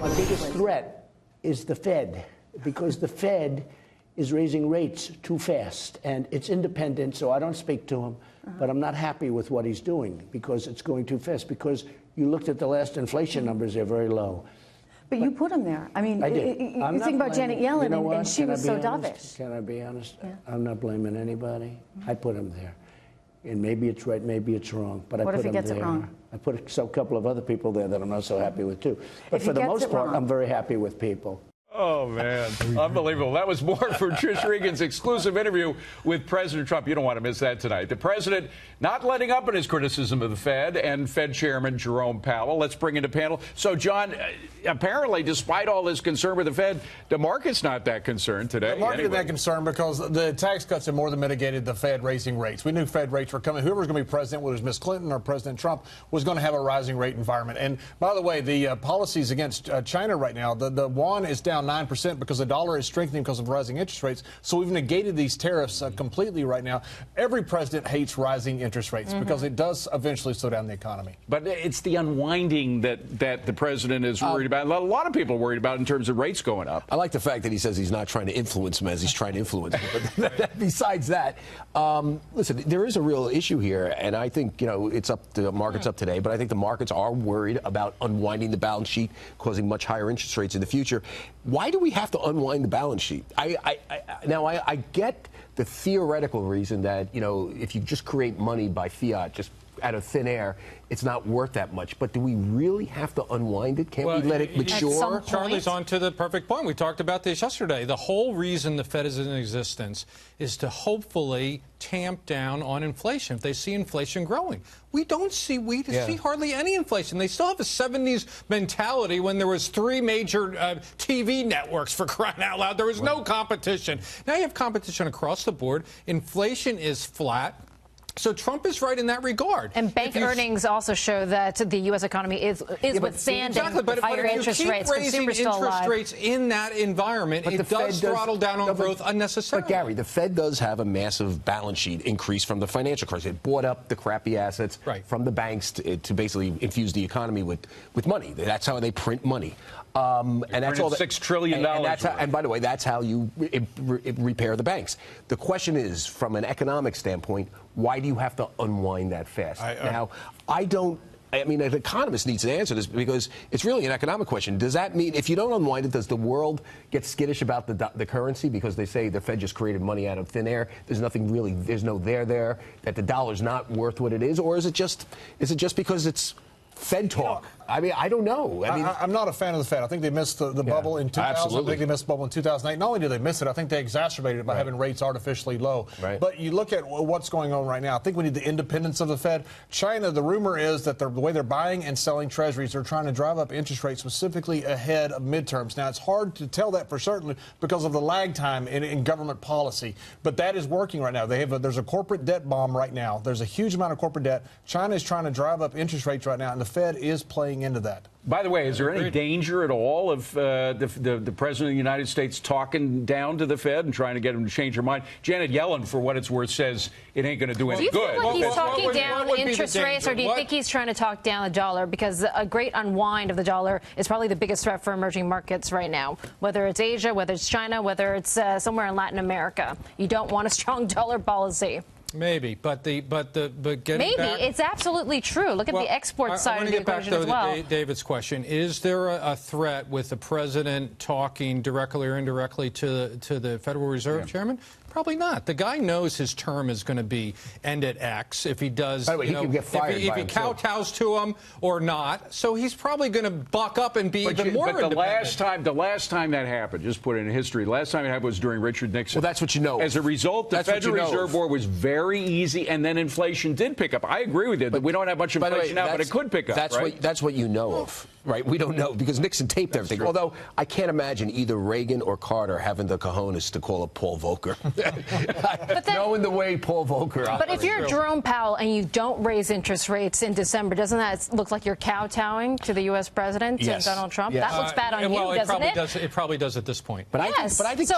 My biggest threat is the Fed, because the Fed is raising rates too fast, and it's independent, so I don't speak to him, but I'm not happy with what he's doing because it's going too fast, because you looked at the last inflation numbers, they're very low. But you put him there. I mean, you think about Janet Yellen, and she was so dovish. Can I be honest? Yeah. I'm not blaming anybody. I put him there. And maybe it's right, maybe it's wrong, but I put him there. What if he gets it wrong? I put a couple of other people there that I'm not so happy with, too. But for the most part, I'm very happy with people. Oh, man. Unbelievable. That was more from Trish Regan's exclusive interview with President Trump. You don't want to miss that tonight. The president not letting up in his criticism of the Fed and Fed Chairman Jerome Powell. Let's bring in the panel. So, John, apparently, despite all this concern with the Fed, the market's not that concerned today. The market is that concerned because the tax cuts have more than mitigated the Fed raising rates. We knew Fed rates were coming. Whoever's going to be president, whether it's Ms. Clinton or President Trump, was going to have a rising rate environment. And, by the way, the policies against China right now, the yuan is down 9% because the dollar is strengthening because of rising interest rates. So we've negated these tariffs completely right now. Every president hates rising interest rates because it does eventually slow down the economy. But it's the unwinding that the president is worried about. A lot of people are worried about in terms of rates going up. I like the fact that he says he's not trying to influence him as he's trying to influence him. But besides that, listen, there is a real issue here, and I think, it's up. The market's up today, but I think the markets are worried about unwinding the balance sheet, causing much higher interest rates in the future. Why do we have to unwind the balance sheet? I get the theoretical reason that, if you just create money by fiat, just out of thin air, it's not worth that much. But do we really have to unwind it? Can't we let it mature? Charlie's on to the perfect point. We talked about this yesterday. The whole reason the Fed is in existence is to hopefully tamp down on inflation if they see inflation growing. We see hardly any inflation. They still have a 70s mentality when there was 3 major TV networks, for crying out loud. There was no competition. Now you have competition across the board. Inflation is flat. So Trump is right in that regard. And bank earnings also show that the U.S. economy is withstanding higher interest rates. Consumers still alive. Interest rates in that environment, it does throttle down on growth unnecessarily. But, Gary, the Fed does have a massive balance sheet increase from the financial crisis. It bought up the crappy assets from the banks to basically infuse the economy with money. That's how they print money. And that's all $6 trillion. And by the way, that's how you repair the banks. The question is, from an economic standpoint, why do you have to unwind that fast? I mean, an economist needs to answer this because it's really an economic question. Does that mean if you don't unwind it, does the world get skittish about the currency because they say the Fed just created money out of thin air? There's nothing really, there's no there, that the dollar's not worth what it is? Or is it just because it's Fed talk? I mean, I don't know. I'm not a fan of the Fed. I think they missed the bubble in 2000. Absolutely. I think they missed the bubble in 2008. Not only did they miss it, I think they exacerbated it by having rates artificially low. Right. But you look at what's going on right now. I think we need the independence of the Fed. China, the rumor is that the way they're buying and selling treasuries, they're trying to drive up interest rates specifically ahead of midterms. Now, it's hard to tell that for certain because of the lag time in government policy. But that is working right now. There's a corporate debt bomb right now. There's a huge amount of corporate debt. China is trying to drive up interest rates right now, and the Fed is playing into that. By the way, is there any danger at all of the President of the United States talking down to the Fed and trying to get them to change their mind? Janet Yellen, for what it's worth, says it ain't going to do any good. Do you feel like he's talking down interest rates, or do you think he's trying to talk down the dollar? Because a great unwind of the dollar is probably the biggest threat for emerging markets right now, whether it's Asia, whether it's China, whether it's somewhere in Latin America. You don't want a strong dollar policy. Maybe, but getting back, it's absolutely true. Look at the export side of the equation as well. I want to get back, though, to David's question. Is there a threat with the president talking directly or indirectly to the Federal Reserve Chairman? Probably not. The guy knows his term is going to be end at X if he does. By the way, he can get fired if he kowtows to him or not. So he's probably going to buck up and be even more independent. The last time that happened, just put it in history. The last time it happened was during Richard Nixon. Well, that's what you know. As a result, the Federal Reserve Board was very easy, and then inflation did pick up. I agree with you that we don't have much inflation now, but it could pick up. That's what you know of, right? We don't know because Nixon taped everything. True. Although I can't imagine either Reagan or Carter having the cojones to call up Paul Volcker. Knowing the way Paul Volcker operates. But if you're Jerome Powell and you don't raise interest rates in December, doesn't that look like you're kowtowing to the U.S. president and Donald Trump? Yes. That looks bad on you, doesn't it? It probably does at this point. But I think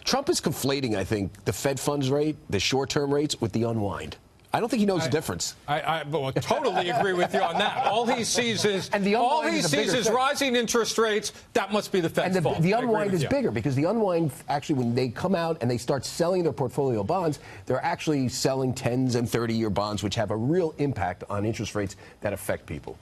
Trump is conflating, I think, the Fed funds rate, the short-term rates, with the unwind. I don't think he knows the difference. I totally agree with you on that. All he sees is rising interest rates. That must be the Fed's fault. The unwind is bigger because the unwind, actually, when they come out and they start selling their portfolio bonds, they're actually selling 10s and 30-year bonds, which have a real impact on interest rates that affect people.